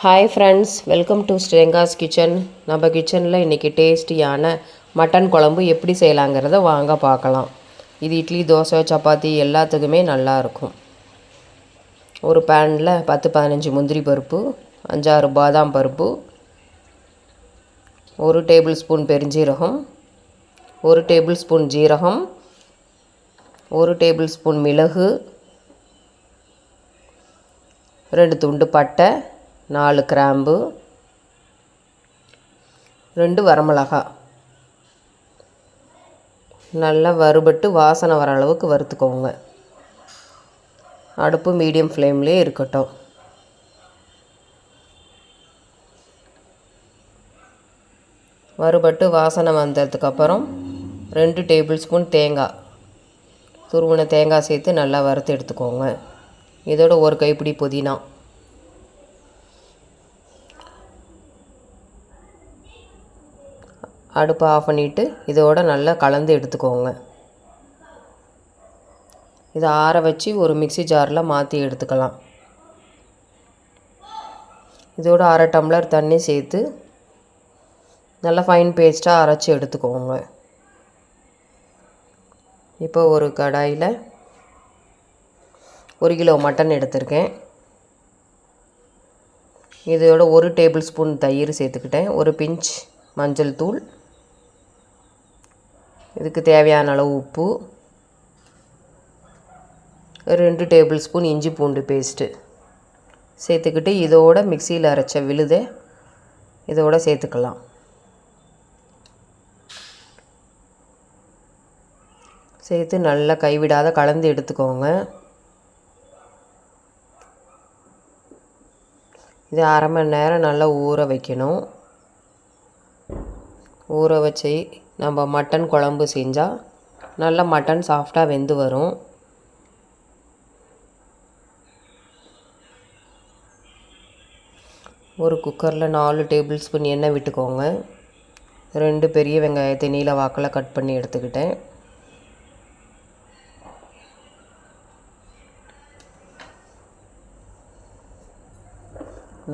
Hi friends, welcome to Srenga's kitchen. நம்ம கிச்சனில் இன்றைக்கி டேஸ்டியான மட்டன் குழம்பு எப்படி செய்யலாங்கிறத வாங்க பார்க்கலாம். இது இட்லி, தோசை, சப்பாத்தி எல்லாத்துக்குமே நல்லாயிருக்கும். ஒரு பேனில் 10-15 முந்திரி பருப்பு, 5-6 பாதாம் பருப்பு, 1 டேபிள் ஸ்பூன் பெருஞ்சீரகம், 1 டேபிள் ஸ்பூன் ஜீரகம், 1 டேபிள் ஸ்பூன் மிளகு, 2 துண்டு பட்டை, 4 கிராம்பு, 2 வரமிளகாய் நல்லா வறுபட்டு வாசனை வர அளவுக்கு வறுத்துக்கோங்க. அடுப்பு மீடியம் ஃப்ளேம்லேயே இருக்கட்டும். வறுபட்டு வாசனை வந்ததுக்கப்புறம் 2 டேபிள் ஸ்பூன் தேங்காய், துருவின தேங்காய் சேர்த்து நல்லா வறுத்து எடுத்துக்கோங்க. இதோட ஒரு கைப்பிடி புதினா, அடுப்பை ஆஃப் பண்ணிவிட்டு இதோட நல்லா கலந்து எடுத்துக்கோங்க. இதை ஆற வச்சு ஒரு மிக்ஸி ஜாரில் மாற்றி எடுத்துக்கலாம். இதோட 1/2 டம்ளர் தண்ணி சேர்த்து நல்லா ஃபைன் பேஸ்ட்டாக அரைச்சி எடுத்துக்கோங்க. இப்போ ஒரு கடாயில் 1 கிலோ மட்டன் எடுத்திருக்கேன். இதோட 1 டேபிள் ஸ்பூன் தயிர் சேர்த்துக்கிட்டேன். ஒரு பிஞ்ச் மஞ்சள் தூள், இதுக்கு தேவையான அளவு உப்பு, 2 டேபிள் ஸ்பூன் இஞ்சி பூண்டு பேஸ்ட்டு சேர்த்துக்கிட்டு இதோட மிக்சியில் அரைச்ச விழுதை இதோட சேர்த்துக்கலாம். சேர்த்து நல்லா கைவிடாத கலந்து எடுத்துக்கோங்க. இது 1/2 மணி நேரம் நல்லா ஊற வைக்கணும். ஊற வச்சு நம்ம மட்டன் குழம்பு செஞ்சால் நல்லா மட்டன் சாஃப்டாக வெந்து வரும். ஒரு குக்கரில் 4 டேபிள் ஸ்பூன் எண்ணெய் விட்டுக்கோங்க. 2 பெரிய வெங்காயத்தை நீல வாக்கில் கட் பண்ணி எடுத்துக்கிட்டேன்.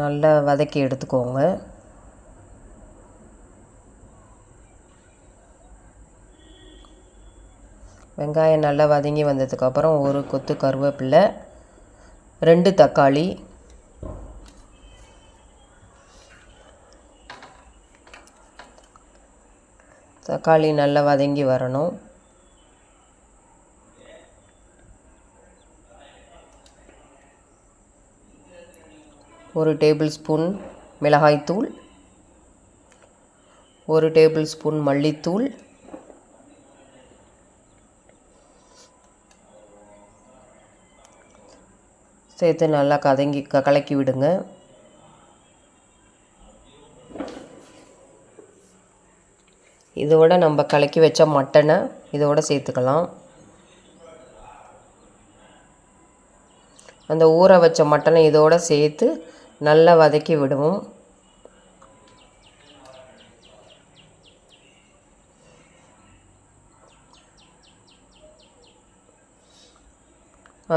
நல்லா வதக்கி எடுத்துக்கோங்க. வெங்காயம் நல்லா வதங்கி வந்ததுக்கப்புறம் ஒரு கொத்து கருவேப்பிலை, 2 தக்காளி, தக்காளி நல்லா வதங்கி வரணும். ஒரு டேபிள் ஸ்பூன் மிளகாய்த்தூள், 1 டேபிள் ஸ்பூன் மல்லித்தூள், சேர்த்து நல்லா கலக்கி விடுங்க. இதோட நம்ம கலக்கி வச்ச மட்டனை இதோட சேர்த்துக்கலாம். அந்த ஊற வச்ச மட்டனை இதோட சேர்த்து நல்லா வதக்கி விடுவோம்.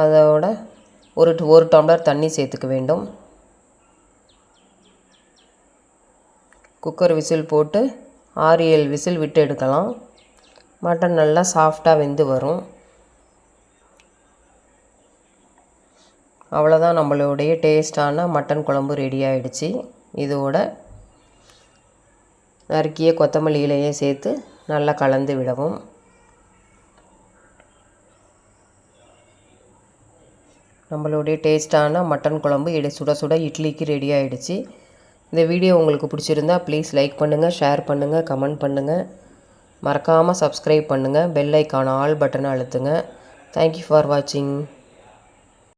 அதோட ஒரு டம்ளர் தண்ணி சேர்த்துக்க வேண்டும். குக்கர் விசில் போட்டு 6-7 விசில் விட்டு எடுக்கலாம். மட்டன் நல்லா சாஃப்டாக வெந்து வரும். அவ்வளோதான், நம்மளுடைய டேஸ்டான மட்டன் குழம்பு ரெடி ஆகிடுச்சு. இதோட நறுக்கிய கொத்தமல்லி இலையை சேர்த்து நல்லா கலந்து விடவும். நம்மளுடைய டேஸ்டான மட்டன் குழம்பு சுட சுட இட்லிக்கு ரெடி ஆகிடுச்சு. இந்த வீடியோ உங்களுக்கு பிடிச்சிருந்தா ப்ளீஸ் லைக் பண்ணுங்கள், ஷேர் பண்ணுங்கள், கமெண்ட் பண்ணுங்கள். மறக்காமல் சப்ஸ்கிரைப் பண்ணுங்கள். பெல் ஐக்கான ஆல் பட்டனை அழுத்துங்க. தேங்க்யூ ஃபார் வாட்சிங்.